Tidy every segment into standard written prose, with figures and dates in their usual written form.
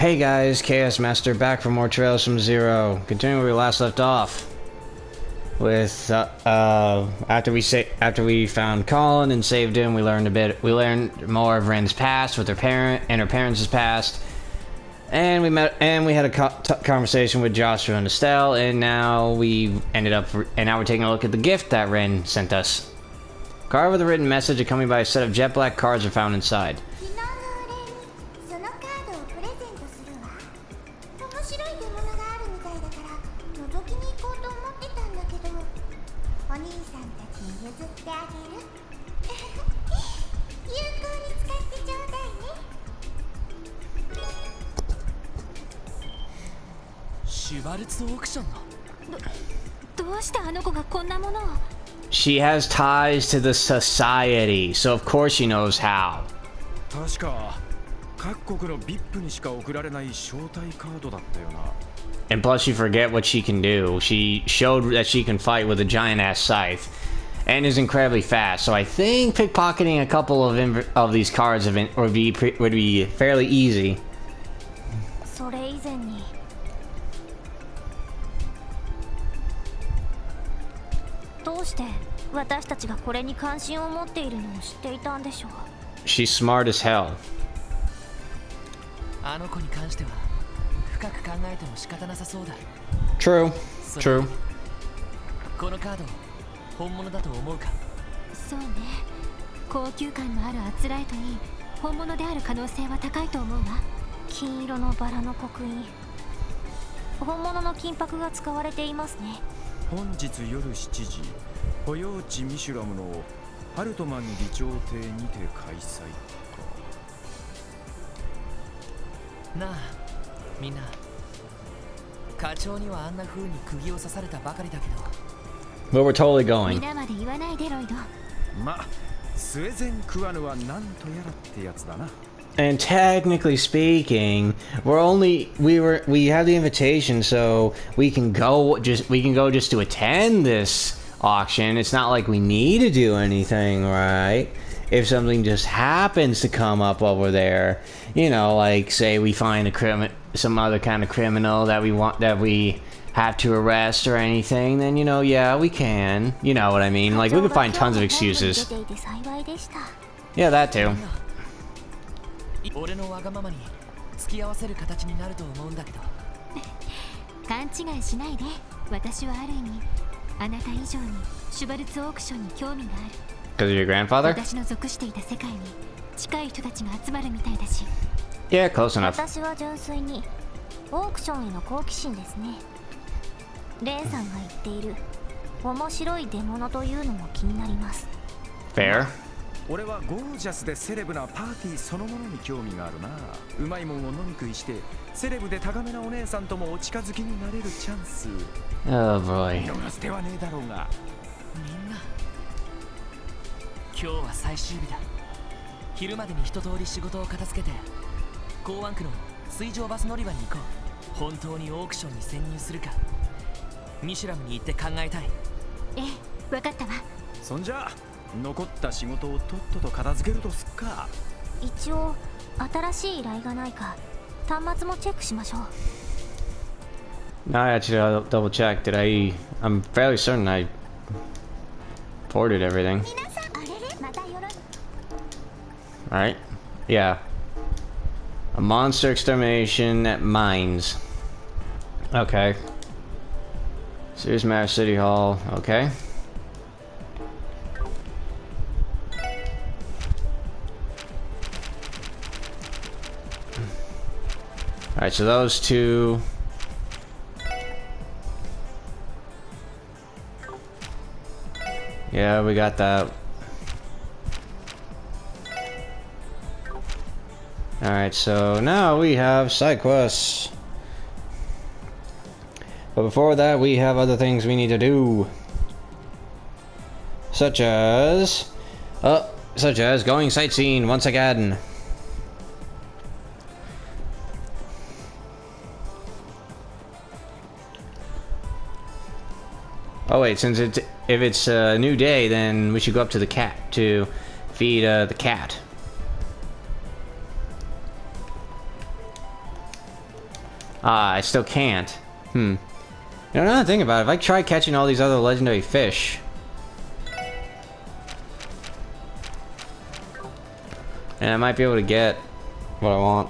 Hey guys, Chaos Master back for more Trails from Zero. Continuing where we last left off. With after we found Colin and saved him, we learned more of Ren's past with her parents' past. And we had a conversation with Joshua and Estelle, and now we're taking a look at the gift that Ren sent us. A card with a written message accompanied by a set of jet black cards are found inside. She has ties to the society, so of course she knows how. And plus you forget what she can do. She showed that she can fight with a giant-ass scythe, and is incredibly fast, so I think pickpocketing a couple of these cards would be fairly easy. She's smart as hell. True. True. Well, we're totally going. And technically speaking, we have the invitation, so we can go just to attend this auction. It's not like we need to do anything, right? If something just happens to come up while we're there, you know, like say we find some other kind of criminal that we have to arrest or anything, then, you know, yeah, we can. You know what I mean? Like, we could find tons of excuses. Yeah, that too. Because of your grandfather? Yeah, close enough. Fair. Oh boy. No, actually, I'll double check. I'm fairly certain I ported everything. Alright. Yeah. A monster extermination at mines. Okay. Serious Matter City Hall. Okay. Alright, so those two. Yeah, we got that. Alright, so now we have side quests. But before that, we have other things we need to do. Such as going sightseeing once again. Oh wait, if it's a new day, then we should go up to the cat to feed the cat. I still can't. You know, now that I think about it, if I try catching all these other legendary fish... and I might be able to get what I want.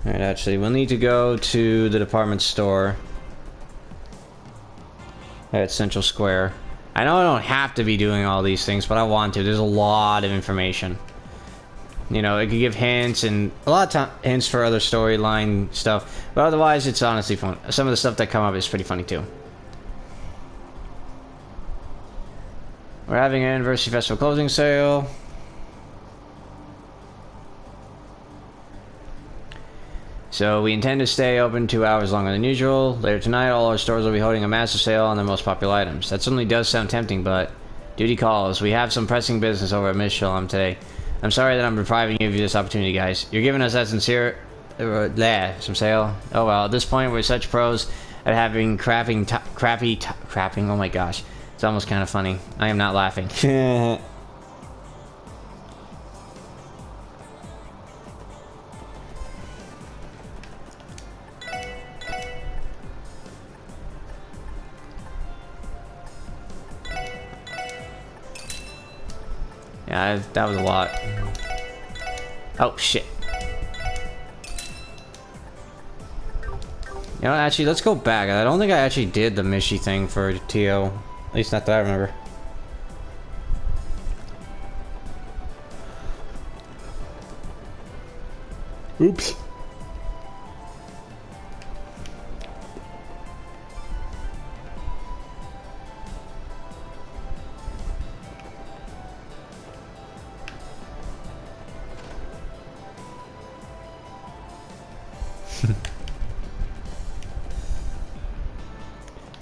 Alright, actually, we'll need to go to the department store at Central Square. I know I don't have to be doing all these things, but I want to. There's a lot of information. You know, it could give hints and a lot of hints for other storyline stuff, but otherwise it's honestly fun. Some of the stuff that come up is pretty funny too. We're having an anniversary festival closing sale. So we intend to stay open 2 hours longer than usual. Later tonight, all our stores will be holding a massive sale on their most popular items. That certainly does sound tempting, but duty calls. We have some pressing business over at Miss Shalom today. I'm sorry that I'm depriving you of this opportunity, guys. You're giving us that sincere... some sale. Oh well, at this point, we're such pros at having crapping... oh my gosh. It's almost kind of funny. I am not laughing. Yeah, that was a lot. Oh, shit. You know, actually, let's go back. I don't think I actually did the Mishy thing for Tio. At least not that I remember. Oops.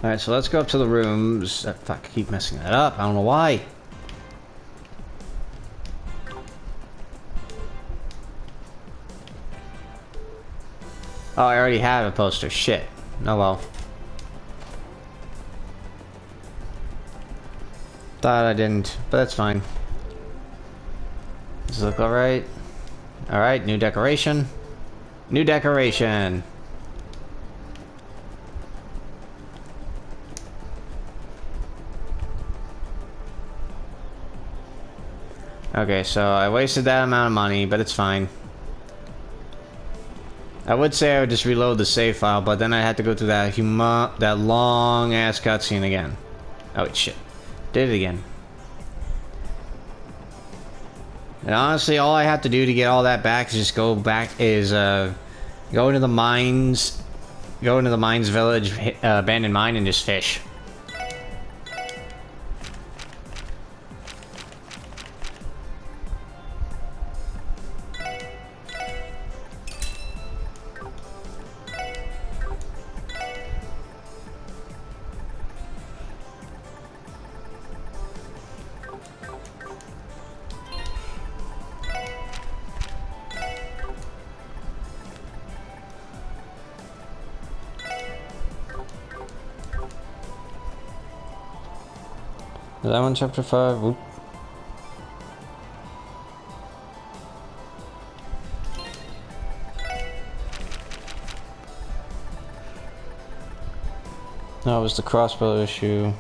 Alright, so let's go up to the rooms. Fuck, I keep messing that up. I don't know why. Oh, I already have a poster. Shit. Oh well. Thought I didn't, but that's fine. Does it look alright? Alright, new decoration. New decoration. Okay, so I wasted that amount of money, but it's fine. I would say I would just reload the save file, but then I had to go through that that long-ass cutscene again. Oh, shit. Did it again. And honestly, all I have to do to get all that back is just go back, go into the mines, village, abandoned mine, and just fish. Is that one chapter 5? Whoop. No, it was the Crossbell issue.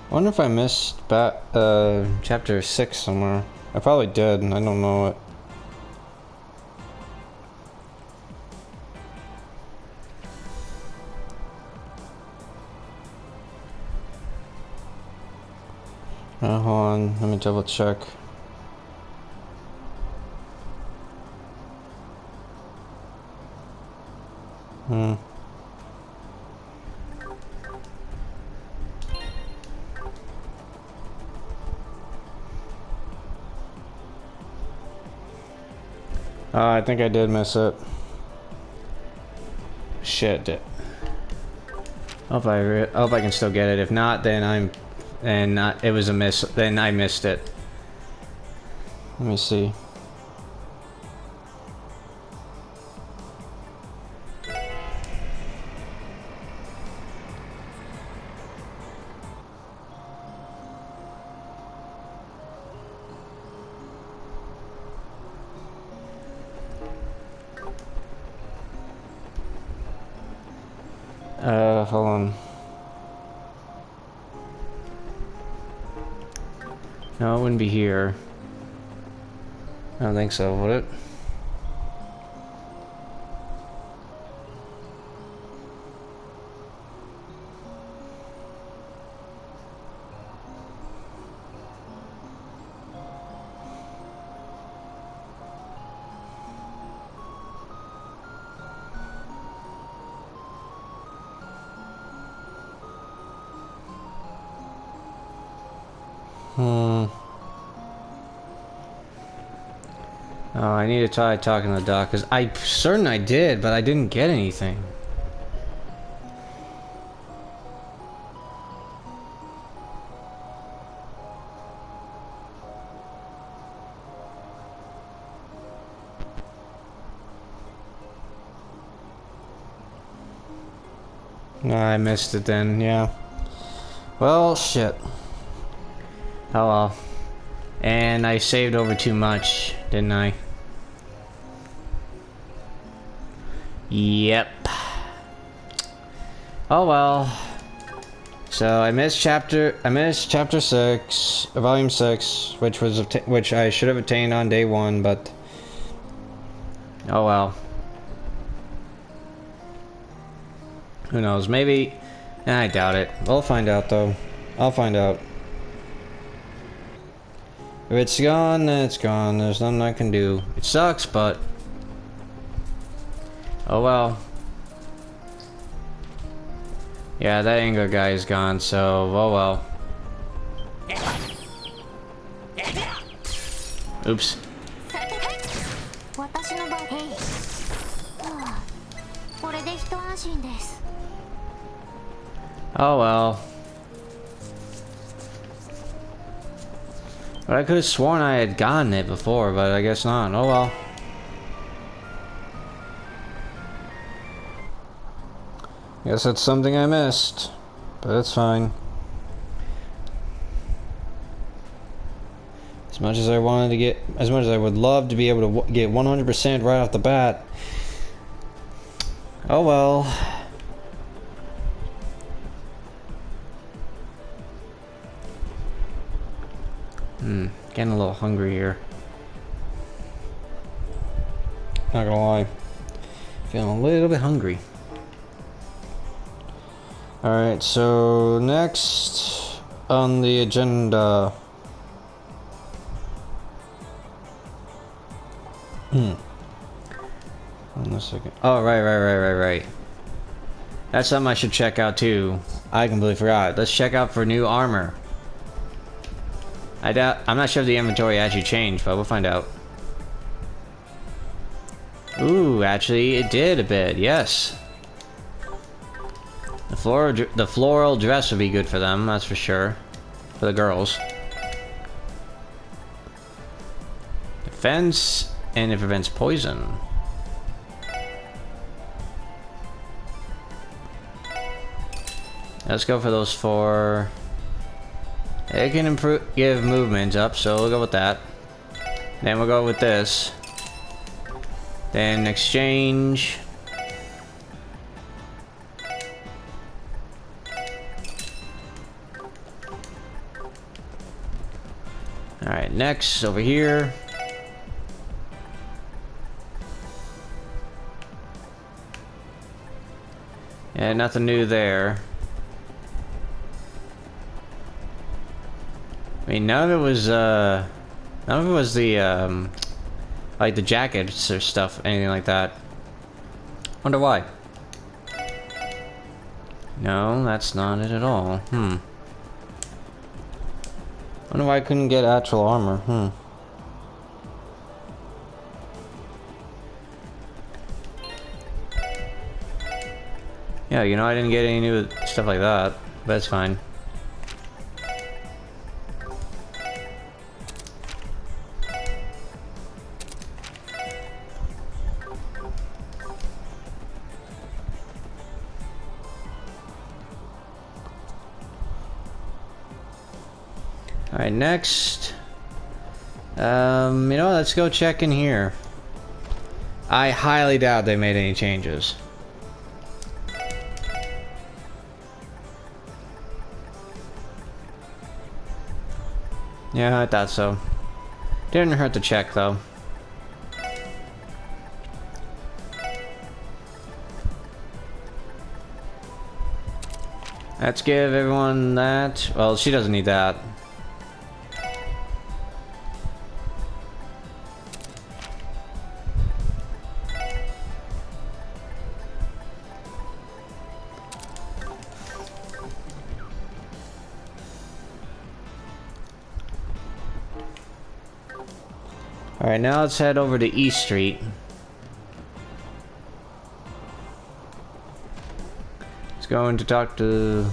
I wonder if I missed chapter 6 somewhere. I probably did, and I don't know it. Hold on, let me double check. I think I did miss it. Shit. Hope I can still get it. If not, then it was a miss. Then I missed it. Let me see. hold on. No, it wouldn't be here. I don't think so, would it? Oh, I need to try talking to the doc, because I'm certain I did, but I didn't get anything. I missed it then, yeah. Well, shit. Oh well. And I saved over too much, didn't I? Yep. Oh well. So I missed chapter 6, volume 6, which I should have attained on day 1, but oh well. Who knows? Maybe. I doubt it. We'll find out though. I'll find out. If it's gone, then it's gone. There's nothing I can do. It sucks, but oh well. Yeah, that anger guy is gone, so oh well. Oops. Oh well. But I could have sworn I had gotten it before, but I guess not. Oh well. Guess that's something I missed, but that's fine. As much as I wanted to get, as much as I would love to be able to get 100% right off the bat. Oh well. Getting a little hungry here. Not gonna lie. Feeling a little bit hungry. Alright, so next on the agenda. Hold on a second. Oh, right. That's something I should check out too. I completely forgot. Let's check out for new armor. I'm not sure if the inventory actually changed, but we'll find out. Ooh, actually, it did a bit, yes. The floral dress would be good for them, that's for sure. For the girls. Defense, and it prevents poison. Let's go for those 4. It can give movement up, so we'll go with that. Then we'll go with this. Then exchange. Alright, next, over here. Yeah, nothing new there. I mean, none of it was the, like the jackets or stuff, anything like that. Wonder why. No, that's not it at all. Wonder why I couldn't get actual armor. Yeah, you know, I didn't get any new stuff like that, but that's fine. Alright, next. You know, let's go check in here. I highly doubt they made any changes. Yeah, I thought so. Didn't hurt to check, though. Let's give everyone that. Well, she doesn't need that. Alright, now let's head over to East Street. Let's go in to talk to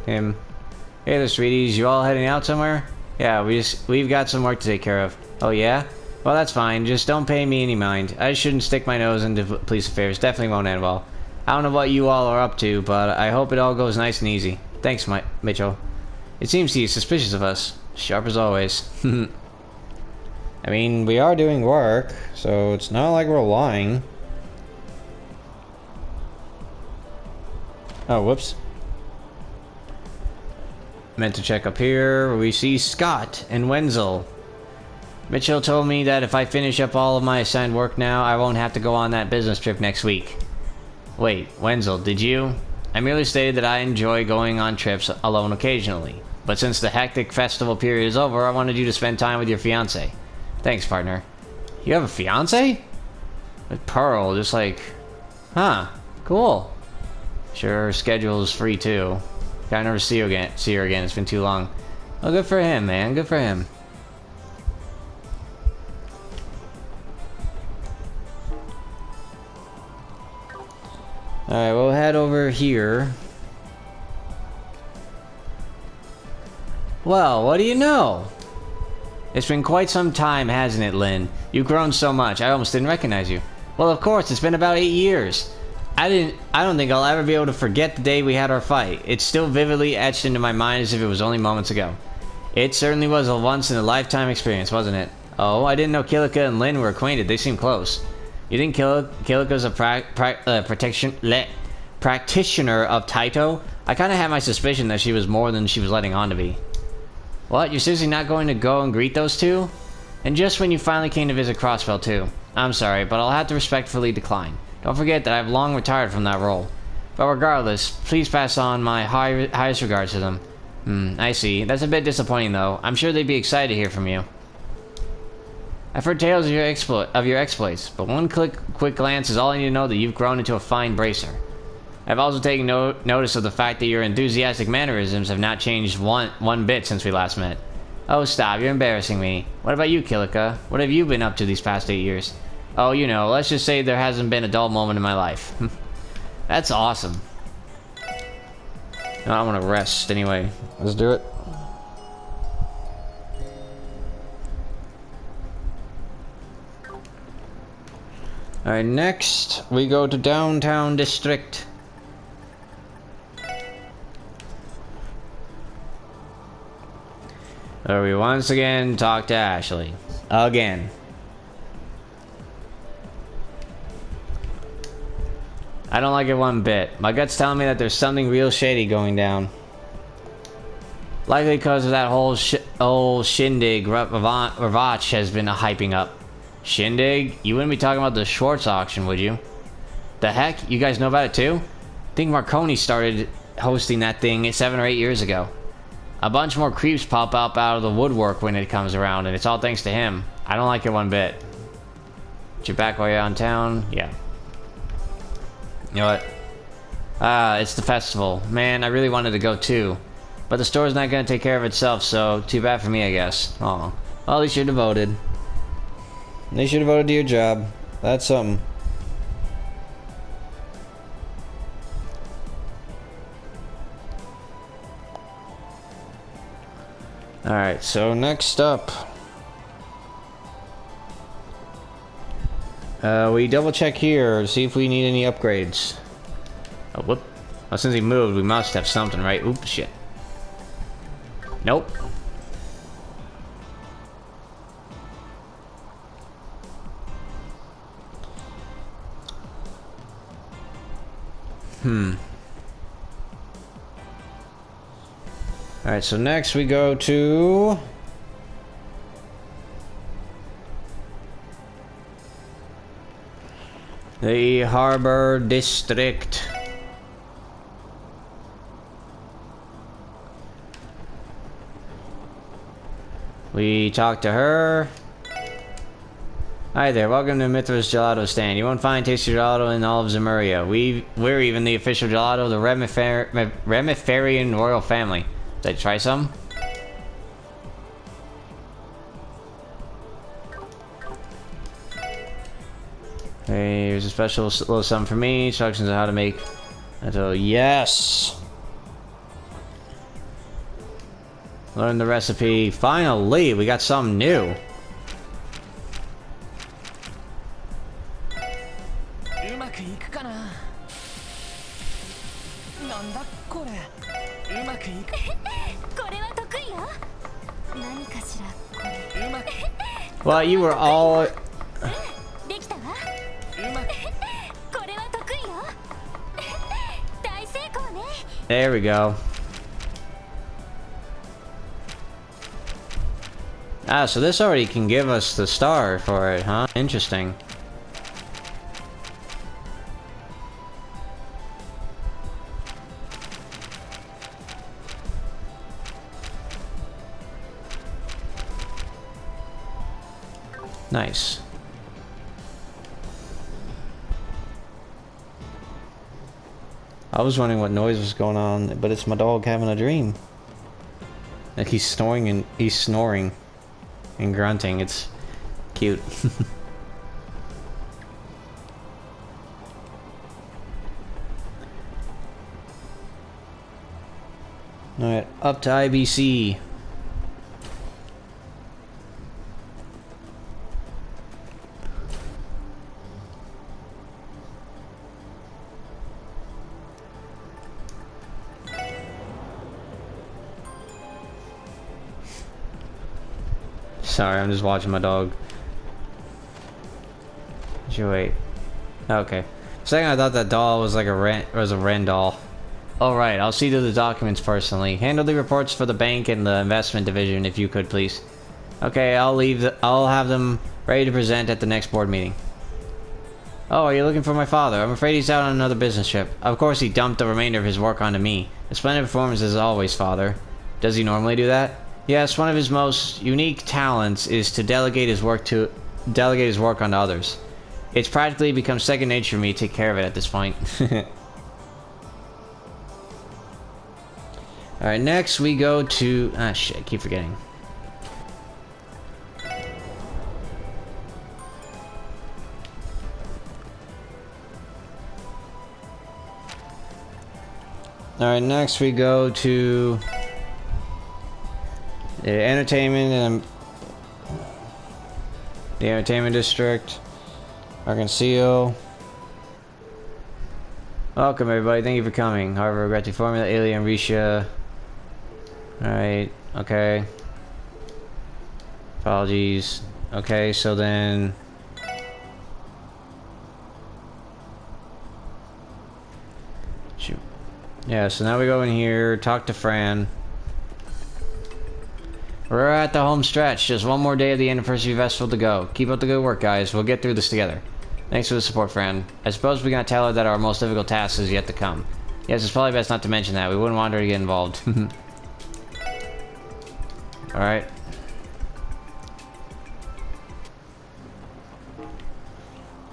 him. Hey there, sweeties. You all heading out somewhere? Yeah, we've got some work to take care of. Oh yeah? Well, that's fine. Just don't pay me any mind. I shouldn't stick my nose into police affairs. Definitely won't end well. I don't know what you all are up to, but I hope it all goes nice and easy. Thanks, Mitchell. It seems he's suspicious of us. Sharp as always. I mean, we are doing work, so it's not like we're lying. Oh, whoops. Meant to check up here, where we see Scott and Wenzel. Mitchell told me that if I finish up all of my assigned work now, I won't have to go on that business trip next week. Wait, Wenzel, did you? I merely stated that I enjoy going on trips alone occasionally. But since the hectic festival period is over, I wanted you to spend time with your fiancé. Thanks, partner. You have a fiance? With Pearl, just like... Huh. Cool. Sure, her schedule is free, too. Gotta never see her again. It's been too long. Well, good for him, man. Good for him. Alright, we'll head over here. Well, what do you know? It's been quite some time, hasn't it, Lynn? You've grown so much, I almost didn't recognize you. Well, of course, it's been about 8 years. I don't think I'll ever be able to forget the day we had our fight. It's still vividly etched into my mind as if it was only moments ago. It certainly was a once-in-a-lifetime experience, wasn't it? Oh, I didn't know Kilika and Lynn were acquainted. They seem close. You think Kilika's a practitioner of Taito? I kind of had my suspicion that she was more than she was letting on to be. What? You're seriously not going to go and greet those two? And just when you finally came to visit Crossbell, too. I'm sorry, but I'll have to respectfully decline. Don't forget that I've long retired from that role. But regardless, please pass on my highest regards to them. I see. That's a bit disappointing, though. I'm sure they'd be excited to hear from you. I've heard tales of your exploits, but one quick glance is all I need to know that you've grown into a fine bracer. I've also taken notice of the fact that your enthusiastic mannerisms have not changed one bit since we last met. Oh, stop, you're embarrassing me. What about you, Kilika? What have you been up to these past 8 years? Oh, you know, let's just say there hasn't been a dull moment in my life. That's awesome. No, I want to rest anyway. Let's do it. Alright, next we go to Downtown District. Where we once again talk to Ashley. Again. I don't like it one bit. My gut's telling me that there's something real shady going down. Likely because of that whole shindig Ravach has been hyping up. Shindig? You wouldn't be talking about the Schwartz auction, would you? The heck? You guys know about it too? I think Marconi started hosting that thing 7 or 8 years ago. A bunch more creeps pop up out of the woodwork when it comes around, and it's all thanks to him. I don't like it one bit. Get you back while you're on town? Yeah. You know what? It's the festival. Man, I really wanted to go too. But the store's not gonna take care of itself, so too bad for me, I guess. Aw. Well, at least you're devoted. At least you're devoted to your job. That's something. Alright, so next up. We double check here to see if we need any upgrades. Oh, whoop. Well, since he moved, we must have something, right? Oops, shit. Nope. Alright, so next we go to The Harbor District. We talked to her. Hi there, welcome to Mithra's Gelato Stand. You won't find tasty gelato in all of Zemuria. We're even the official gelato of the Remiferian royal family. Did I try some? Hey, here's a special little something for me. Instructions on how to make. Yes! Learn the recipe. Finally, we got something new. Well, you were all... There we go. Ah, so this already can give us the star for it, huh? Interesting. Nice. I was wondering what noise was going on, but it's my dog having a dream. Like he's snoring and grunting. It's cute. Alright, up to IBC. Sorry, I'm just watching my dog. Wait. Okay. For a second I thought that doll was like a Ren doll. Alright, I'll see to the documents personally. Handle the reports for the bank and the investment division if you could, please. Okay, I'll have them ready to present at the next board meeting. Oh, are you looking for my father? I'm afraid he's out on another business trip. Of course he dumped the remainder of his work onto me. A splendid performance as always, father. Does he normally do that? Yes, one of his most unique talents is to delegate his work onto others. It's practically become second nature for me to take care of it at this point. Alright, next we go to... Ah, shit, I keep forgetting. Alright, next we go to... the entertainment and... the entertainment district. Arkansas. Welcome everybody, thank you for coming. However, I regret to inform you that Elie and Risha... Alright, okay. Apologies. Okay, so then... shoot. Yeah, so now we go in here, talk to Fran. We're at the home stretch. Just one more day of the anniversary festival to go. Keep up the good work, guys. We'll get through this together. Thanks for the support, Fran. I suppose we gotta tell her that our most difficult task is yet to come. Yes, it's probably best not to mention that. We wouldn't want her to get involved. Alright.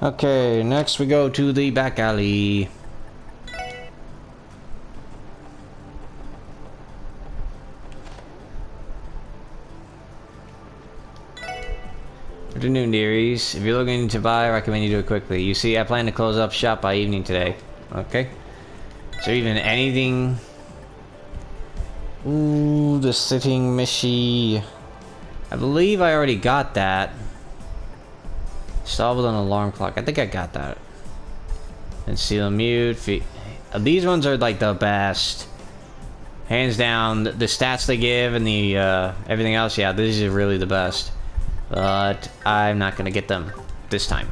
Okay, next we go to the back alley. Afternoon, dearies. If you're looking to buy, I recommend you do it quickly. You see, I plan to close up shop by evening today. Okay. Is there even anything... Ooh, the sitting Mishi. I believe I already got that. Install with an alarm clock. I think I got that. And seal mute. These ones are like the best. Hands down, the stats they give and the everything else, yeah, these are really the best. But I'm not gonna get them this time.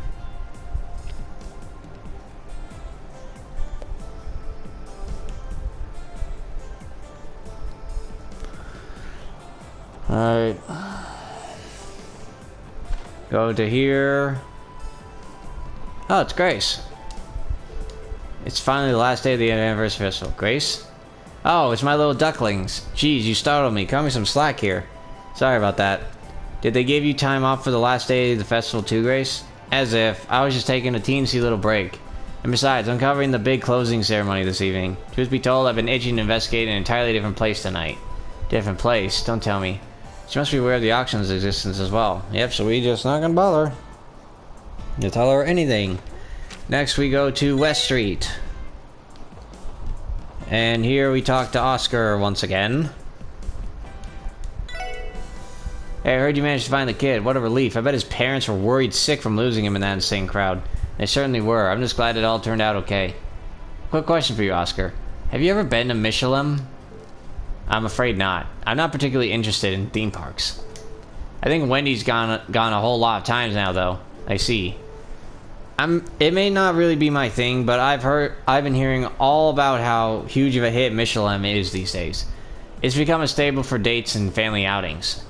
Alright. Go to here. Oh, it's Grace. It's finally the last day of the anniversary festival. Grace? Oh, it's my little ducklings. Jeez, you startled me. Cut me some slack here. Sorry about that. Did they give you time off for the last day of the festival too, Grace? As if. I was just taking a teensy little break. And besides, I'm covering the big closing ceremony this evening. Truth be told, I've been itching to investigate an entirely different place tonight. Different place? Don't tell me. She must be aware of the auction's existence as well. Yep, so we just not gonna bother to tell her anything. Next we go to West Street. And here we talk to Oscar once again. Hey, I heard you managed to find the kid. What a relief. I bet his parents were worried sick from losing him in that insane crowd. They certainly were. I'm just glad it all turned out okay. Quick question for you, Oscar. Have you ever been to Michelin? I'm afraid not. I'm not particularly interested in theme parks. I think Wendy's gone a whole lot of times now, though. I see. It may not really be my thing, but I've been hearing all about how huge of a hit Michelin is these days. It's become a staple for dates and family outings.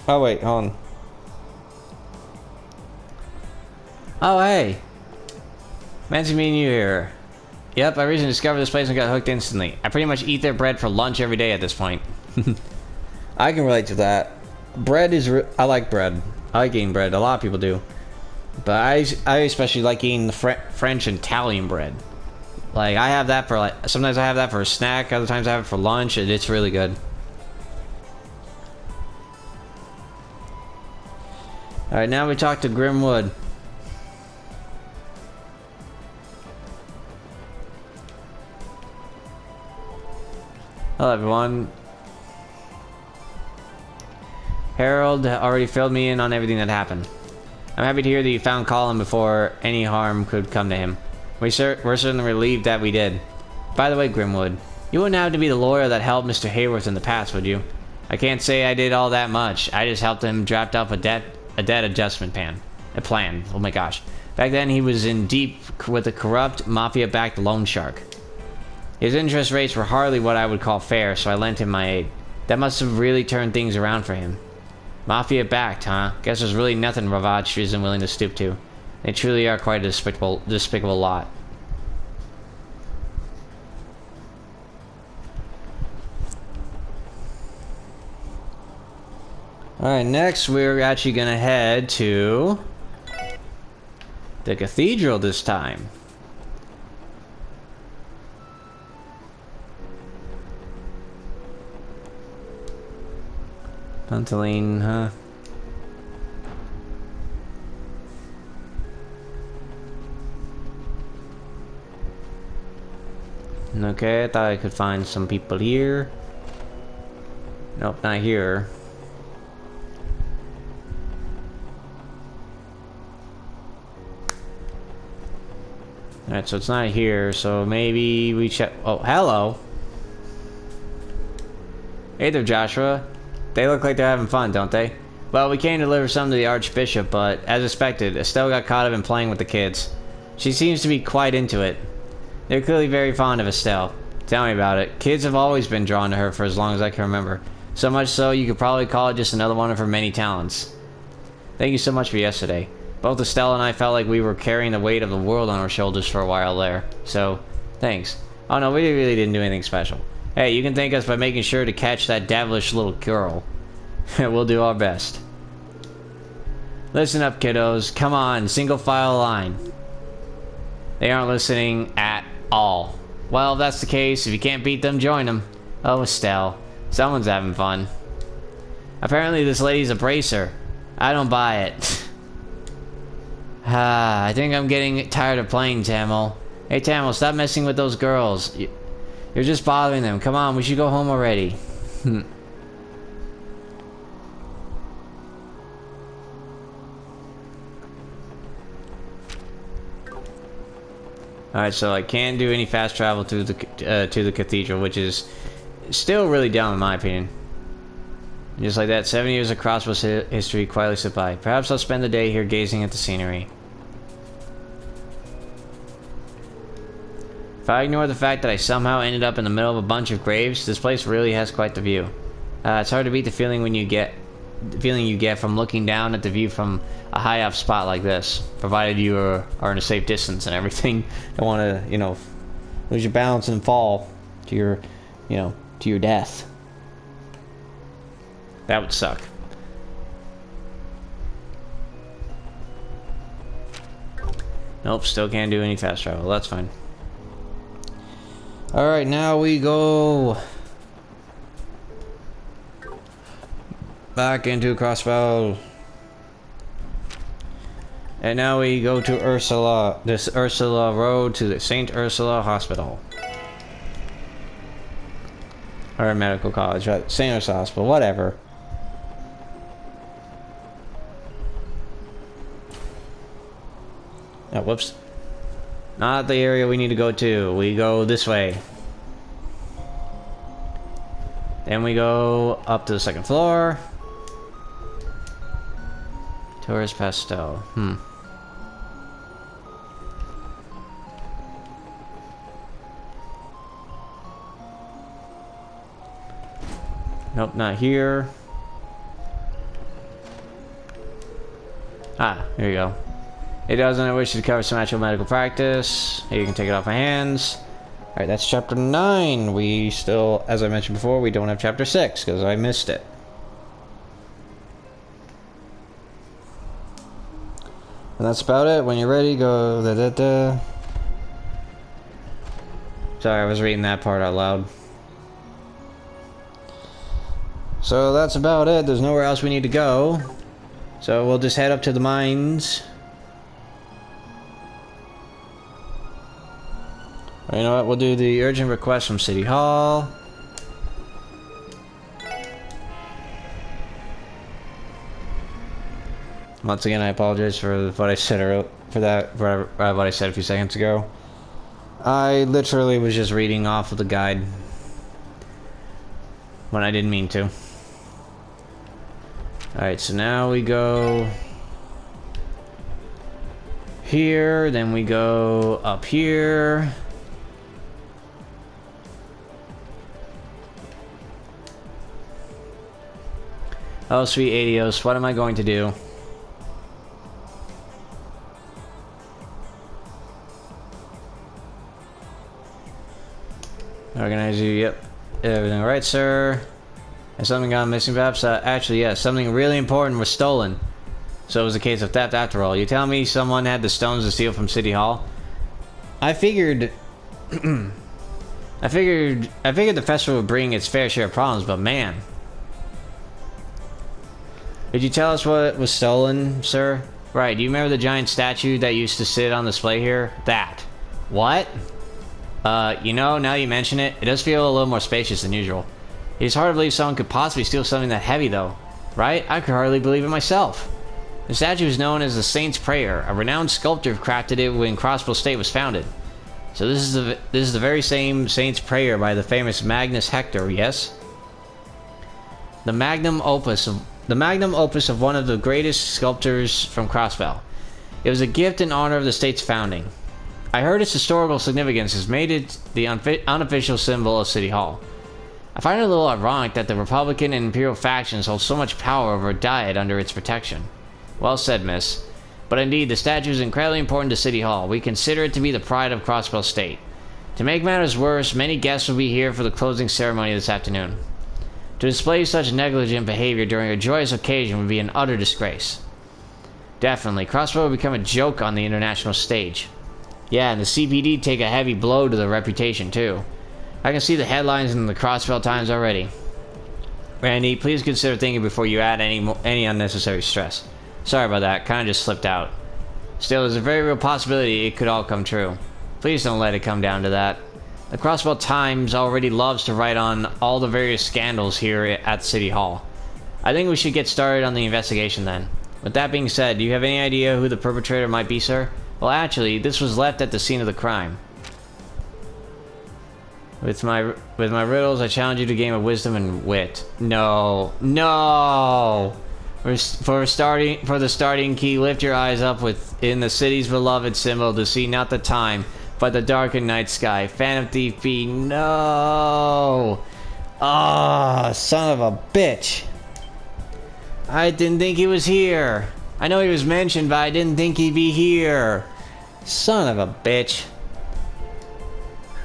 Oh wait, hold on. Oh hey, fancy meeting you here. Yep, I recently discovered this place and got hooked instantly. I pretty much eat their bread for lunch every day at this point. I can relate to that. Bread is I like bread. I like eating bread. A lot of people do, but I especially like eating the French and Italian bread. Like I have that for sometimes I have that for a snack. Other times I have it for lunch, and it's really good. Alright, now we talk to Grimwood. Hello everyone. Harold already filled me in on everything that happened. I'm happy to hear that you found Colin before any harm could come to him. We're certainly relieved that we did. By the way, Grimwood, you wouldn't have to be the lawyer that helped Mr. Hayworth in the past, would you? I can't say I did all that much. I just helped him draft up a debt adjustment plan. Oh my gosh. Back then he was in deep with a corrupt, mafia-backed loan shark. His interest rates were hardly what I would call fair, so I lent him my aid. That must have really turned things around for him. Mafia-backed, huh? Guess there's really nothing Ravage isn't willing to stoop to. They truly are quite a despicable lot. Alright, next we're actually gonna head to the cathedral this time. Puntaline, huh? Okay, I thought I could find some people here. Nope, not here. Alright, so it's not here, so maybe we check. Oh, hello. Hey there, Joshua. They look like they're having fun, don't they? Well, we came to deliver some to the Archbishop, but as expected, Estelle got caught up in playing with the kids. She seems to be quite into it. They're clearly very fond of Estelle. Tell me about it. Kids have always been drawn to her for as long as I can remember. So much so, you could probably call it just another one of her many talents. Thank you so much for yesterday. Both Estelle and I felt like we were carrying the weight of the world on our shoulders for a while there. So, thanks. Oh no, we really didn't do anything special. Hey, you can thank us by making sure to catch that devilish little girl. We'll do our best. Listen up, kiddos. Come on, single file line. They aren't listening at all. Well, if that's the case, if you can't beat them, join them. Oh, Estelle. Someone's having fun. Apparently this lady's a bracer. I don't buy it. I think I'm getting tired of playing, Tamil. Hey, Tamil, stop messing with those girls. You're just bothering them. Come on, we should go home already. Alright, so I can't do any fast travel to the cathedral, which is still really dumb in my opinion. Just like that, 7 years of Crossbell's history quietly slip by. Perhaps I'll spend the day here gazing at the scenery. If I ignore the fact that I somehow ended up in the middle of a bunch of graves, this place really has quite the view. It's hard to beat the feeling you get from looking down at the view from a high up spot like this, provided you are in a safe distance and everything. Don't want to, you know, lose your balance and fall to your, you know, to your death. That would suck. Nope, still can't do any fast travel. That's fine. Alright, now we go back into Crossbell. And now we go to Ursula, this Ursula Road to the St. Ursula Hospital. Or medical college, right? St. Ursula Hospital, whatever. Oh, whoops. Not the area we need to go to. We go this way. Then we go up to the second floor. Tourist Pastel. Nope, not here. Ah, here you go. It doesn't. I wish to cover some actual medical practice. Here, you can take it off my hands. Alright, that's chapter 9. We still, as I mentioned before, we don't have chapter 6 because I missed it. And that's about it. When you're ready, go da-da-da. Sorry, I was reading that part out loud. So that's about it. There's nowhere else we need to go. So we'll just head up to the mines. You know what? We'll do the urgent request from City Hall. Once again, I apologize for what I said what I said a few seconds ago. I literally was just reading off of the guide when I didn't mean to. Alright, so now we go here, then we go up here. Oh, sweet Adios, what am I going to do? Organize you, yep. Everything alright, sir? Has something gone missing, perhaps? Actually, yes, something really important was stolen. So it was a case of theft after all. You tell me someone had the stones to steal from City Hall? I figured... I figured the festival would bring its fair share of problems, but man... Could you tell us what was stolen, sir? Right, do you remember the giant statue that used to sit on display here? That. What? You know, now you mention it, it does feel a little more spacious than usual. It's hard to believe someone could possibly steal something that heavy, though. Right? I could hardly believe it myself. The statue is known as the Saint's Prayer. A renowned sculptor crafted it when Crossbell State was founded. So this is the very same Saint's Prayer by the famous Magnus Hector, yes? The magnum opus of one of the greatest sculptors from Crossbell. It was a gift in honor of the state's founding. I heard its historical significance has made it the unofficial symbol of City Hall. I find it a little ironic that the Republican and Imperial factions hold so much power over a diet under its protection. Well said, miss. But indeed, the statue is incredibly important to City Hall. We consider it to be the pride of Crossbell State. To make matters worse, many guests will be here for the closing ceremony this afternoon. To display such negligent behavior during a joyous occasion would be an utter disgrace. Definitely, Crossbell will become a joke on the international stage. Yeah, and the CPD take a heavy blow to their reputation, too. I can see the headlines in the Crossbell Times already. Randy, please consider thinking before you add any unnecessary stress. Sorry about that, kinda just slipped out. Still, there's a very real possibility it could all come true. Please don't let it come down to that. The Crossbell Times already loves to write on all the various scandals here at City Hall. I think we should get started on the investigation then. With that being said, do you have any idea who the perpetrator might be, sir? Well, actually, this was left at the scene of the crime. With my riddles, I challenge you to a game of wisdom and wit. No. For the starting key, lift your eyes up within the city's beloved symbol to see not the time, but the darkened night sky. Phantom thief be no. Ah, son of a bitch. I didn't think he was here. I know he was mentioned, but I didn't think he'd be here. Son of a bitch.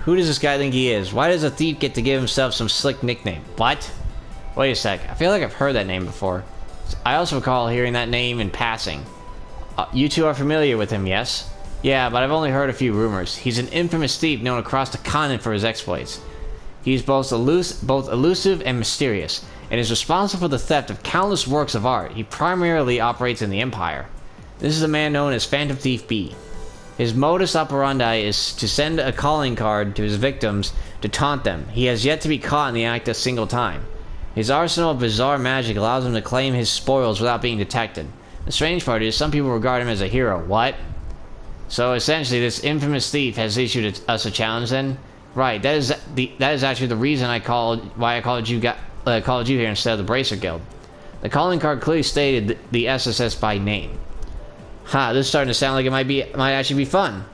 Who does this guy think he is? Why does a thief get to give himself some slick nickname? What? Wait a sec. I feel like I've heard that name before. I also recall hearing that name in passing. You two are familiar with him, yes? Yeah, but I've only heard a few rumors. He's an infamous thief known across the continent for his exploits. He's both elusive and mysterious, and is responsible for the theft of countless works of art. He primarily operates in the Empire. This is a man known as Phantom Thief B. His modus operandi is to send a calling card to his victims to taunt them. He has yet to be caught in the act a single time. His arsenal of bizarre magic allows him to claim his spoils without being detected. The strange part is some people regard him as a hero. What? So essentially, this infamous thief has issued us a challenge. Then, right? That is actually the reason I called you here instead of the Bracer Guild. The calling card clearly stated the SSS by name. Ha! This is starting to sound like it might actually be fun.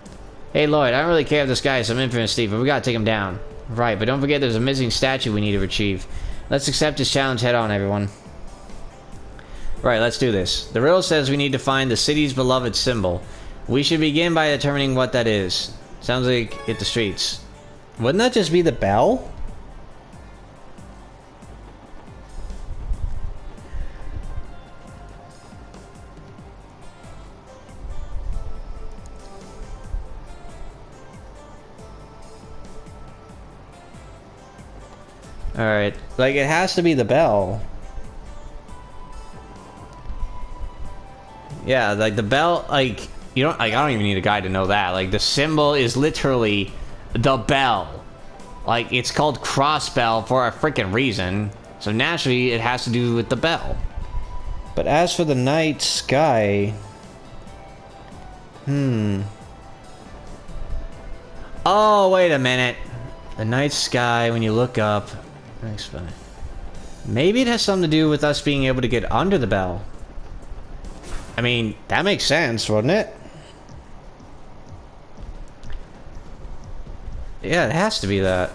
Hey Lloyd, I don't really care if this guy is some infamous thief, but we gotta take him down. Right, but don't forget there's a missing statue we need to retrieve. Let's accept this challenge head on, everyone. Right, let's do this. The riddle says we need to find the city's beloved symbol. We should begin by determining what that is. Sounds like hit the streets. Wouldn't that just be the bell? Alright, like it has to be the bell. Yeah, like the bell, like, you don't, like, I don't even need a guide to know that. Like, the symbol is literally the bell. Like, it's called Crossbell for a freaking reason. So naturally, it has to do with the bell. But as for the night sky... Oh, wait a minute. The night sky, when you look up... Maybe it has something to do with us being able to get under the bell. I mean, that makes sense, wouldn't it? Yeah, it has to be that.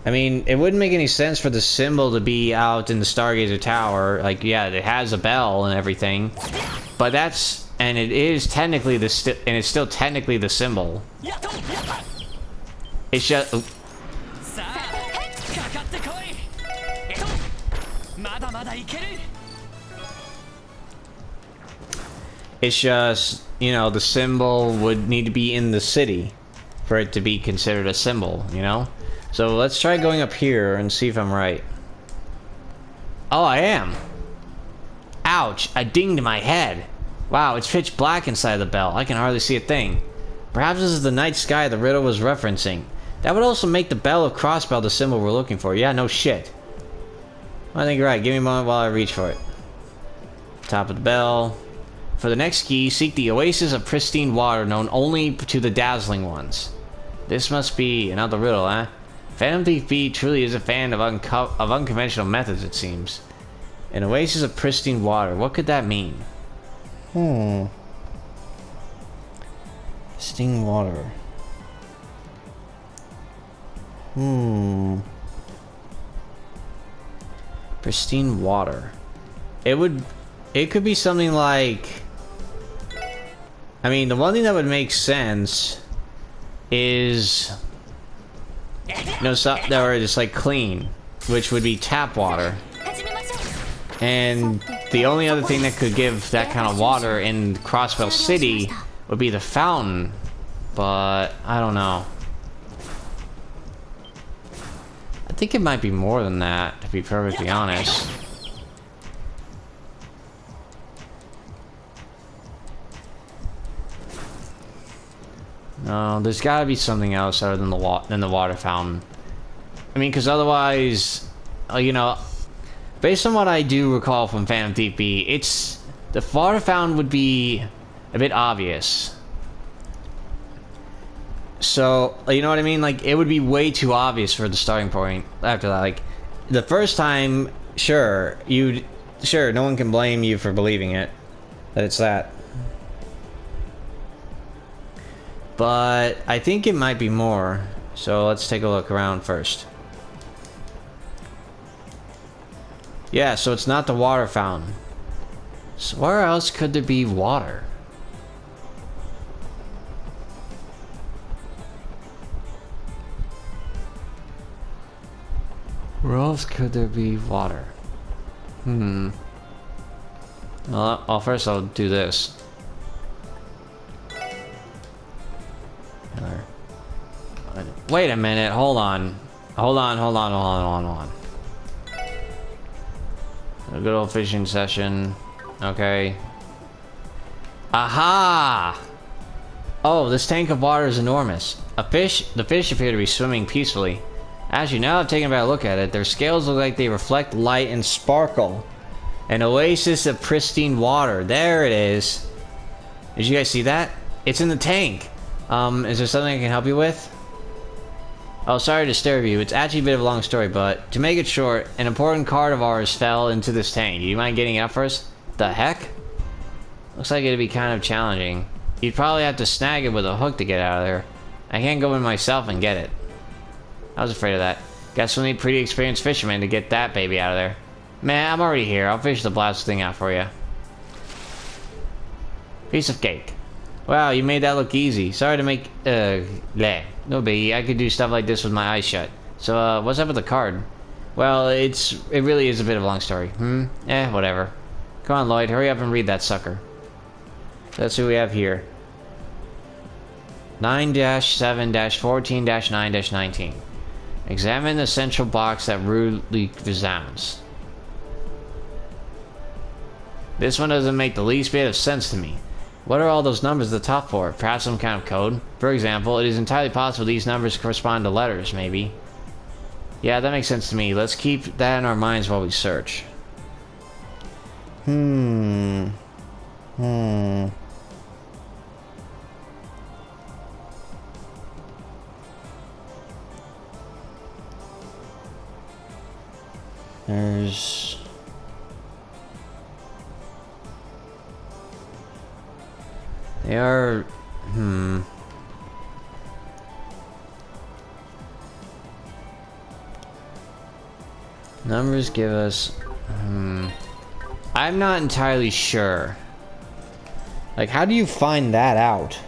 I mean, it wouldn't make any sense for the symbol to be out in the Stargazer Tower. Like, yeah, it has a bell and everything. But that's... And it is technically the... and it's still technically the symbol. It's just... Oh. It's just, you know, the symbol would need to be in the city for it to be considered a symbol, you know? So let's try going up here and see if I'm right. Oh, I am. Ouch, I dinged my head. Wow, it's pitch black inside the bell. I can hardly see a thing. Perhaps this is the night sky the riddle was referencing. That would also make the bell of Crossbell the symbol we're looking for. Yeah, no shit. I think you're right. Give me a moment while I reach for it. Top of the bell. For the next key, seek the oasis of pristine water known only to the dazzling ones. This must be another riddle, eh? Phantom Thief B truly is a fan of unconventional methods, it seems. An oasis of pristine water. What could that mean? Pristine water. Pristine water. It could be something like... I mean, the one thing that would make sense is... You know, that are just like clean, which would be tap water. And the only other thing that could give that kind of water in Crossbell City would be the fountain. But, I don't know. I think it might be more than that, to be perfectly honest. No, there's gotta be something else other than the water fountain. I mean, because otherwise, you know, based on what I do recall from Phantom Thief B, it's... the water fountain would be a bit obvious. So, you know what I mean? Like, it would be way too obvious for the starting point after that. Like, the first time, sure, no one can blame you for believing it, that it's that. But I think it might be more. So let's take a look around first. Yeah, so it's not the water fountain. So where else could there be water? Where else could there be water? Well, first I'll do this. Wait a minute, hold on. Hold on. A good old fishing session. Okay. Aha! Oh, this tank of water is enormous. The fish appear to be swimming peacefully. Actually, now I've taken a better look at it, their scales look like they reflect light and sparkle. An oasis of pristine water. There it is. Did you guys see that? It's in the tank. Is there something I can help you with? Oh, sorry to disturb you. It's actually a bit of a long story, but to make it short, an important card of ours fell into this tank. Do you mind getting it up first? The heck? Looks like it'd be kind of challenging. You'd probably have to snag it with a hook to get out of there. I can't go in myself and get it. I was afraid of that. Guess we'll need pretty experienced fishermen to get that baby out of there. Man, I'm already here. I'll fish the blast thing out for you. Piece of cake. Wow, you made that look easy. Sorry to make, bleh. No biggie, I could do stuff like this with my eyes shut. So, what's up with the card? Well, it really is a bit of a long story. Whatever. Come on, Lloyd, hurry up and read that sucker. That's who we have here. 9-7-14-9-19. Examine the central box that rudely resounds. This one doesn't make the least bit of sense to me. What are all those numbers at the top for? Perhaps some kind of code? For example, it is entirely possible these numbers correspond to letters, maybe. Yeah, that makes sense to me. Let's keep that in our minds while we search. There's... They are... Numbers give us... I'm not entirely sure. Like, how do you find that out?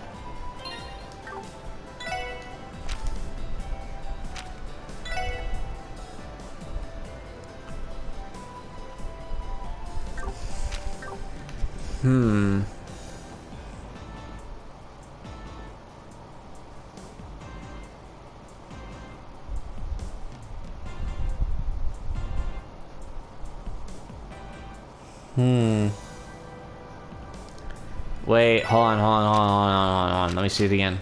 Wait, hold on. Let me see it again.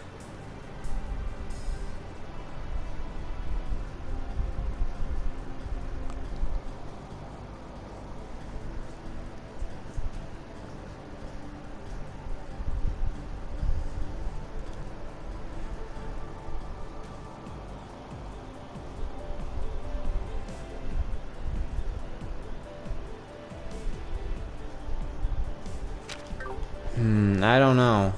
I don't know.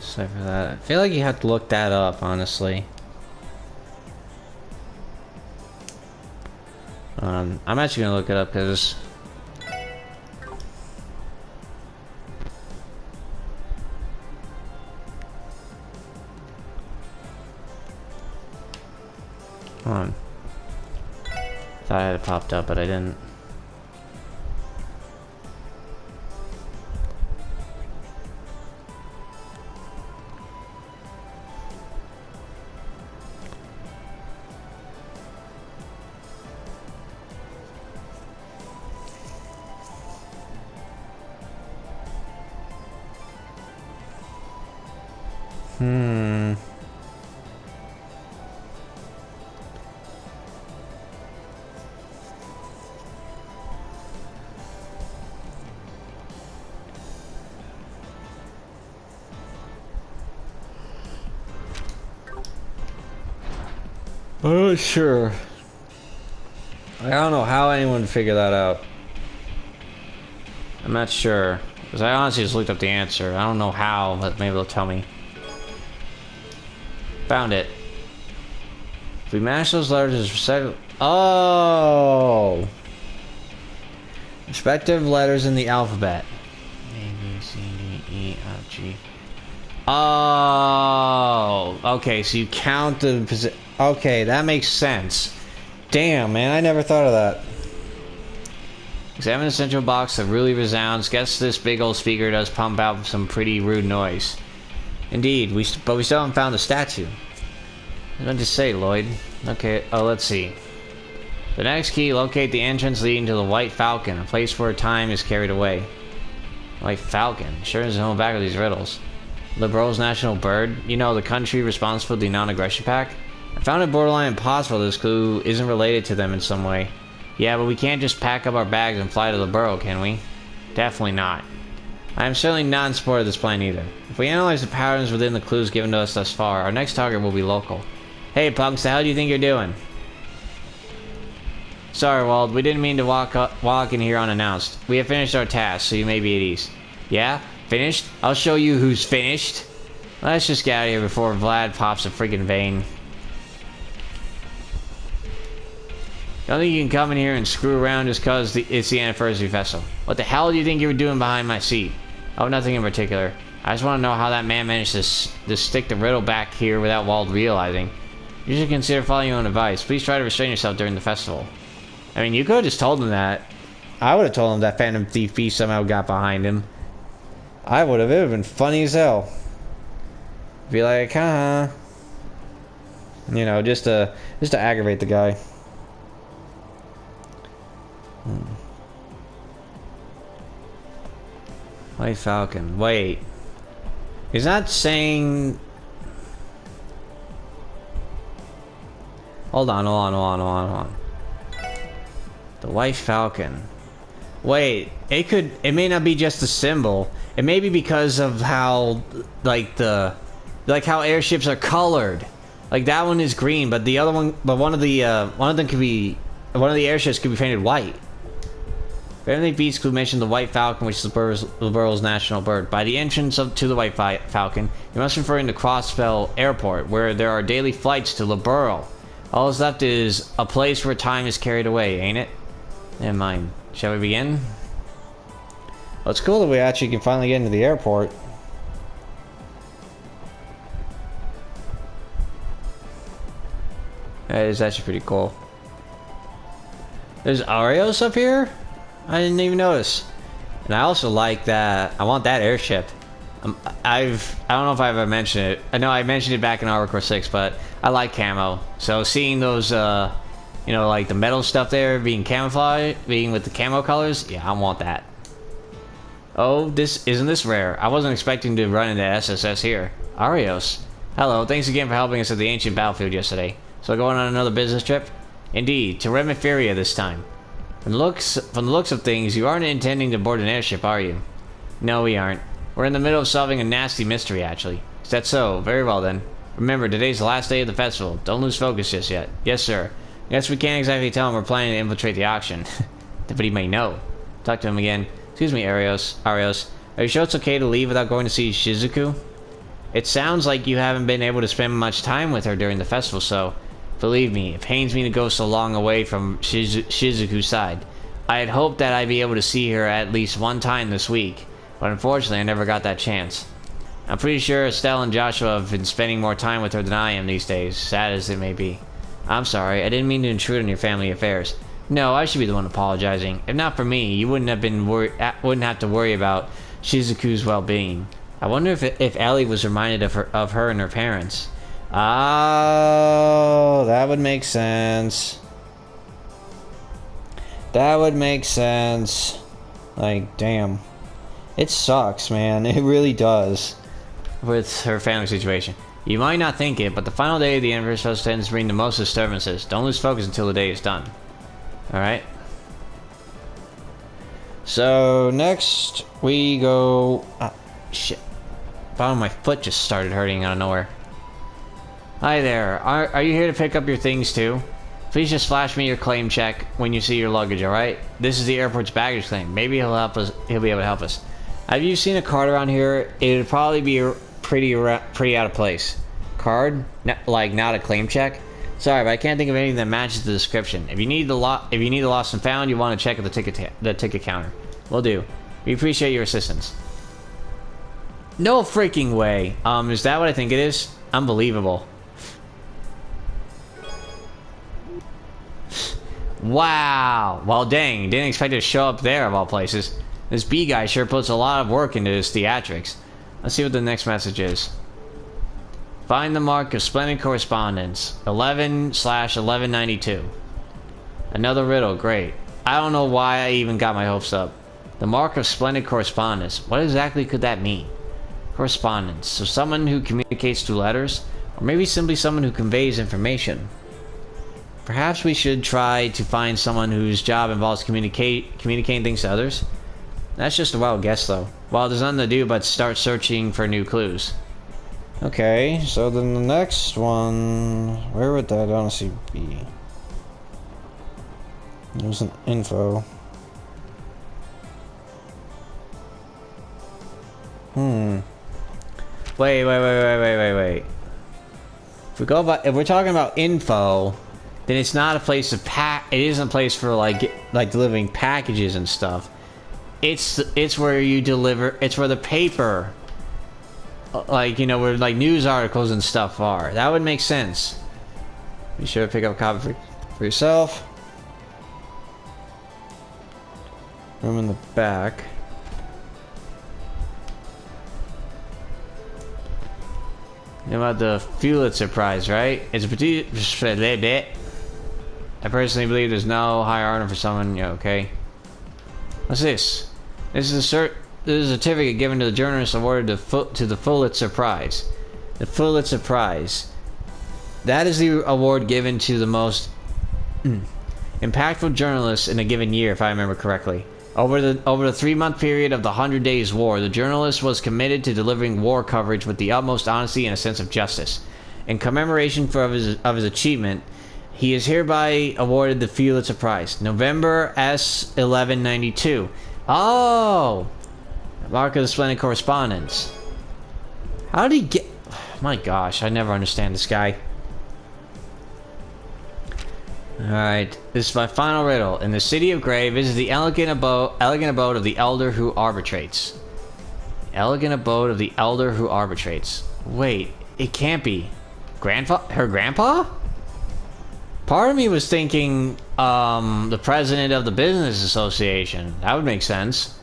Sorry for that. I feel like you have to look that up, honestly. I'm actually gonna look it up because hold on. Thought I had it popped up, but I didn't. I'm not sure. I don't know how anyone would figure that out. I'm not sure. Because I honestly just looked up the answer. I don't know how, but maybe they'll tell me. Found it. If we match those letters as respective... Oh! Respective letters in the alphabet. A, B, C, D, E, F, G. Oh! Okay, so you count the... Okay, that makes sense. Damn, man, I never thought of that. Examine the central box that really resounds. Guess this big old speaker does pump out some pretty rude noise. Indeed, but we still haven't found the statue. What did I just say, Lloyd? Okay, let's see. The next key, locate the entrance leading to the White Falcon, a place where time is carried away. White Falcon? Sure is home back of these riddles. Liberal's national bird? You know, the country responsible for the non-aggression pact? I found it borderline impossible this clue isn't related to them in some way. Yeah, but we can't just pack up our bags and fly to the borough, can we? Definitely not. I am certainly not in support of this plan either. If we analyze the patterns within the clues given to us thus far, our next target will be local. Hey, punks, the hell do you think you're doing? Sorry, Wald, we didn't mean to walk in here unannounced. We have finished our task, so you may be at ease. Yeah? Finished? I'll show you who's finished. Let's just get out of here before Vlad pops a freaking vein. Don't think you can come in here and screw around just cause it's the anniversary festival. What the hell do you think you were doing behind my seat? Oh, nothing in particular. I just want to know how that man managed to stick the riddle back here without Wald realizing. You should consider following your own advice. Please try to restrain yourself during the festival. I mean, you could have just told him that. I would have told him that Phantom Thief Beast somehow got behind him. I would have. It would have been funny as hell. Be like, huh? You know, just to aggravate the guy. White Falcon. Wait. He's not saying... Hold on. The White Falcon. Wait, it may not be just a symbol. It may be because of how, how airships are colored. Like that one is green, but the other one, one of the airships could be painted white. Family Beast could mention the White Falcon, which is the borough's national bird. By the entrance to the White Falcon, you must refer to Crossbell Airport, where there are daily flights to the borough. All that's left is a place where time is carried away, ain't it? Never mind. Shall we begin? Well, it's cool that we actually can finally get into the airport. That is actually pretty cool. There's Arios up here? I didn't even notice. And I also like that. I want that airship. I don't know if I ever mentioned it. I know I mentioned it back in Armor 6, but I like camo. So seeing those, you know, like the metal stuff there being camouflaged, being with the camo colors, yeah, I want that. Oh, isn't this rare? I wasn't expecting to run into SSS here. Arios. Hello, thanks again for helping us at the ancient battlefield yesterday. So going on another business trip? Indeed, to Remiferia this time. From the looks of things, you aren't intending to board an airship, are you? No, we aren't. We're in the middle of solving a nasty mystery, actually. Is that so? Very well, then. Remember, today's the last day of the festival. Don't lose focus just yet. Yes, sir. Guess we can't exactly tell him we're planning to infiltrate the auction. But he may know. Talk to him again. Excuse me, Arios. Are you sure it's okay to leave without going to see Shizuku? It sounds like you haven't been able to spend much time with her during the festival, so... Believe me, it pains me to go so long away from Shizuku's side. I had hoped that I'd be able to see her at least one time this week, but unfortunately I never got that chance. I'm pretty sure Estelle and Joshua have been spending more time with her than I am these days, sad as it may be. I'm sorry, I didn't mean to intrude on your family affairs. No, I should be the one apologizing. If not for me, you wouldn't have to worry about Shizuku's well-being. I wonder if Elie was reminded of her and her parents. Oh, that would make sense. That would make sense. Like, damn. It sucks, man. It really does. With her family situation. You might not think it, but the final day of the anniversary festival tends to bring the most disturbances. Don't lose focus until the day is done. Alright. So, next we go... Ah, shit. Bottom of my foot just started hurting out of nowhere. Hi there. Are you here to pick up your things too? Please just flash me your claim check when you see your luggage, alright? This is the airport's baggage claim. Maybe he'll be able to help us. Have you seen a cart around here? It would probably be pretty out of place. card, not a claim check. Sorry, but I can't think of anything that matches the description. If you need the lost and found, you want to check at the ticket counter. Will do. We appreciate your assistance. No freaking way. Is that what I think it is? Unbelievable. Wow. Well, dang. Didn't expect it to show up there, of all places. This B guy sure puts a lot of work into his theatrics. Let's see what the next message is. Find the mark of splendid correspondence. 11/1192. Another riddle. Great. I don't know why I even got my hopes up. The mark of splendid correspondence. What exactly could that mean? Correspondence. So someone who communicates through letters? Or maybe simply someone who conveys information? Perhaps we should try to find someone whose job involves communicating things to others? That's just a wild guess, though. Well, there's nothing to do but start searching for new clues. Okay, so then the next one... Where would that honestly be? There's an info. Wait. If we're talking about info, then it's not a place to it isn't a place for like delivering packages and stuff. It's where you deliver. It's where the paper, like, you know, where like news articles and stuff are. That would make sense. Be sure to pick up a copy for yourself. Room in the back. You know about the Pulitzer Prize, right? It's a petit... I personally believe there's no higher honor for someone... Yeah, okay. What's this? This is a certificate given to the journalist awarded to the Pulitzer Prize. The Pulitzer Prize. That is the award given to the most impactful journalists in a given year, if I remember correctly. Over the 3-month period of the 100 Days War, the journalist was committed to delivering war coverage with the utmost honesty and a sense of justice. In commemoration of his achievement, he is hereby awarded the Pulitzer Prize. November S. 1192. Oh! Mark of the Splendid Correspondence. How did he get... My gosh, I never understand this guy. Alright, this is my final riddle. In the city of Grey, visit the elegant abode of the elder who arbitrates. Elegant abode of the elder who arbitrates. Wait, it can't be. Her grandpa? Part of me was thinking, the president of the business association. That would make sense.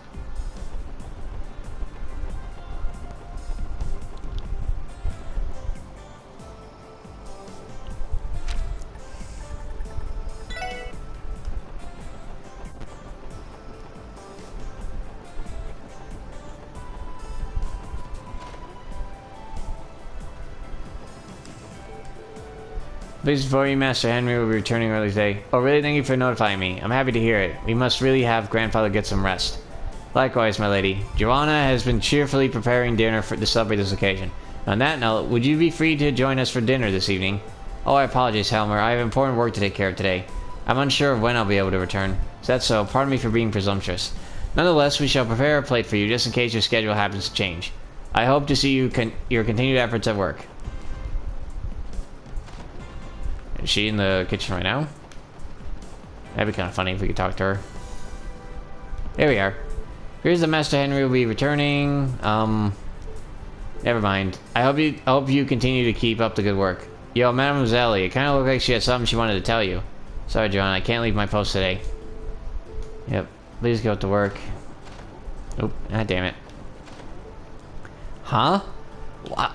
Please inform you, Master Henry will be returning early today. Oh, really? Thank you for notifying me. I'm happy to hear it. We must really have grandfather get some rest. Likewise, my lady. Joanna has been cheerfully preparing dinner to celebrate this occasion. On that note, would you be free to join us for dinner this evening? Oh, I apologize, Helmer. I have important work to take care of today. I'm unsure of when I'll be able to return. Is that so? Pardon me for being presumptuous. Nonetheless, we shall prepare a plate for you just in case your schedule happens to change. I hope to see your continued efforts at work. Is she in the kitchen right now? That'd be kind of funny if we could talk to her. There we are. Here's the Master Henry will be returning. Never mind. I hope you continue to keep up the good work. Yo, Mademoiselle, it kind of looked like she had something she wanted to tell you. Sorry, John, I can't leave my post today. Yep. Please go to work. Oop. Ah, damn it. Huh?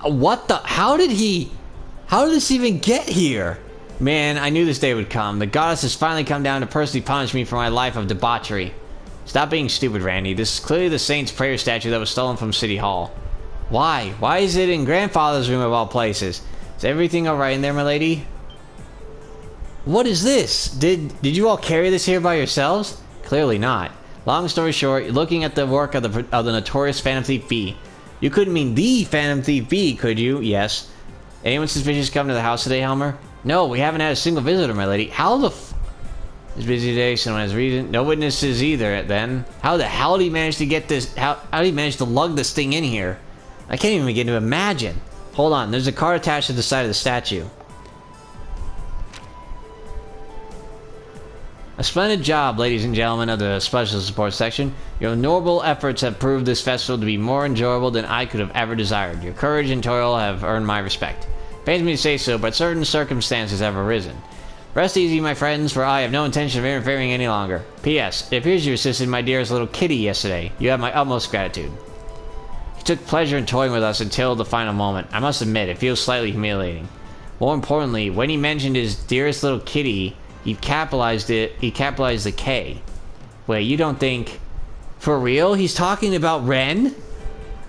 What the? How did this even get here? Man, I knew this day would come. The goddess has finally come down to personally punish me for my life of debauchery. Stop being stupid, Randy. This is clearly the saint's prayer statue that was stolen from City Hall. Why? Why is it in Grandfather's room of all places? Is everything alright in there, my lady? What is this? Did you all carry this here by yourselves? Clearly not. Long story short, you're looking at the work of the notorious Phantom Thief B. You couldn't mean the Phantom Thief B, could you? Yes. Anyone suspicious come to the house today, Helmer? No, we haven't had a single visitor, my lady. How the It's a busy day, someone has reason. No witnesses either, then. How the hell did he manage to get this? How did he manage to lug this thing in here? I can't even begin to imagine. Hold on, there's a card attached to the side of the statue. A splendid job, ladies and gentlemen of the Special Support Section. Your noble efforts have proved this festival to be more enjoyable than I could have ever desired. Your courage and toil have earned my respect. Pains me to say so, but certain circumstances have arisen. Rest easy, my friends, for I have no intention of interfering any longer. P.S. It appears you assisted my dearest little kitty yesterday. You have my utmost gratitude. He took pleasure in toying with us until the final moment. I must admit, it feels slightly humiliating. More importantly, when he mentioned his dearest little kitty, he capitalized the K. Wait, you don't think... For real? He's talking about Ren?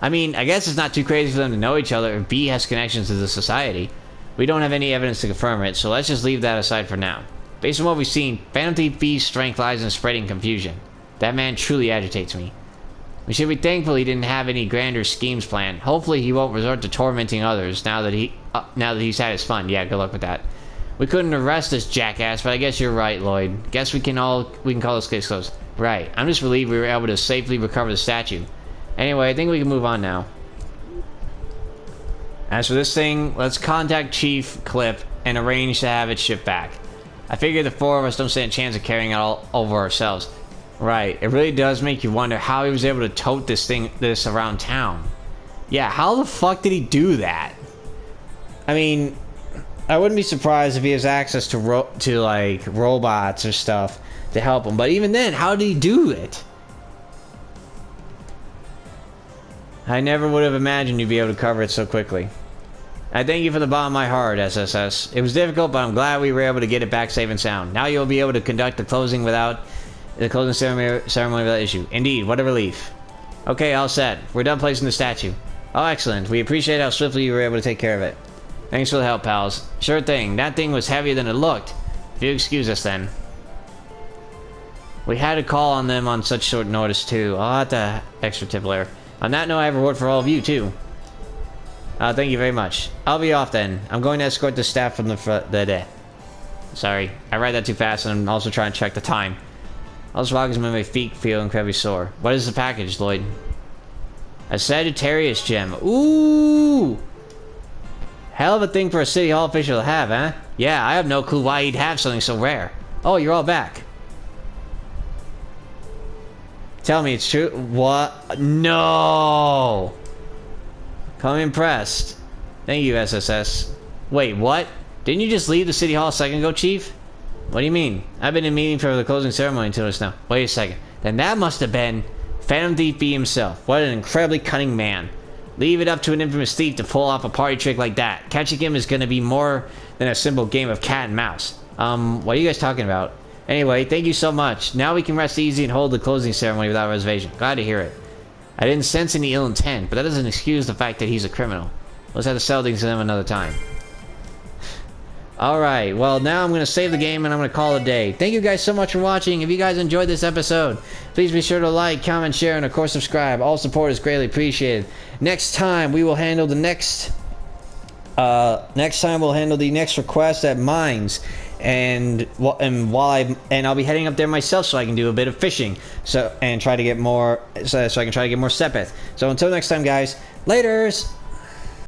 I mean, I guess it's not too crazy for them to know each other if B has connections to the society. We don't have any evidence to confirm it, so let's just leave that aside for now. Based on what we've seen, Phantom Thief B's strength lies in spreading confusion. That man truly agitates me. We should be thankful he didn't have any grander schemes planned. Hopefully he won't resort to tormenting others now that he's had his fun. Yeah, good luck with that. We couldn't arrest this jackass, but I guess you're right, Lloyd. Guess we can call this case closed. Right. I'm just relieved we were able to safely recover the statue. Anyway, I think we can move on now. As for this thing, let's contact Chief Clip and arrange to have it shipped back. I figure the four of us don't stand a chance of carrying it all over ourselves. Right. It really does make you wonder how he was able to tote this around town. Yeah, how the fuck did he do that? I mean... I wouldn't be surprised if he has access to like robots or stuff to help him. But even then, how did he do it? I never would have imagined you'd be able to cover it so quickly. I thank you from the bottom of my heart, SSS. It was difficult, but I'm glad we were able to get it back safe and sound. Now you'll be able to conduct the closing ceremony without issue. Indeed, what a relief. Okay, all set. We're done placing the statue. Oh, excellent. We appreciate how swiftly you were able to take care of it. Thanks for the help, pals. Sure thing. That thing was heavier than it looked. If you excuse us, then. We had to call on them on such short notice, too. I'll have to extra tip later. On that note, I have a reward for all of you, too. Thank you very much. I'll be off, then. I'm going to escort the staff from the day. Sorry. I read that too fast, and I'm also trying to check the time. All this walking made my feet feel incredibly sore. What is the package, Lloyd? A Sagittarius gem. Ooh! Hell of a thing for a City Hall official to have, huh? Yeah, I have no clue why he'd have something so rare. Oh, you're all back. Tell me it's true. What? No! Come impressed. Thank you, SSS. Wait, what? Didn't you just leave the City Hall a second ago, Chief? What do you mean? I've been in meeting for the closing ceremony until just now. Wait a second. Then that must have been Phantom Thief B himself. What an incredibly cunning man. Leave it up to an infamous thief to pull off a party trick like that. Catching him is going to be more than a simple game of cat and mouse. What are you guys talking about? Anyway, thank you so much. Now we can rest easy and hold the closing ceremony without reservation. Glad to hear it. I didn't sense any ill intent, but that doesn't excuse the fact that he's a criminal. Let's have to sell things to them another time. Alright, well now I'm going to save the game and I'm going to call it a day. Thank you guys so much for watching. If you guys enjoyed this episode, please be sure to like, comment, share, and of course subscribe. All support is greatly appreciated. Next time we will handle the next request at mines. And I'll be heading up there myself so I can do a bit of fishing. So I can try to get more Sepith. So until next time guys, laters!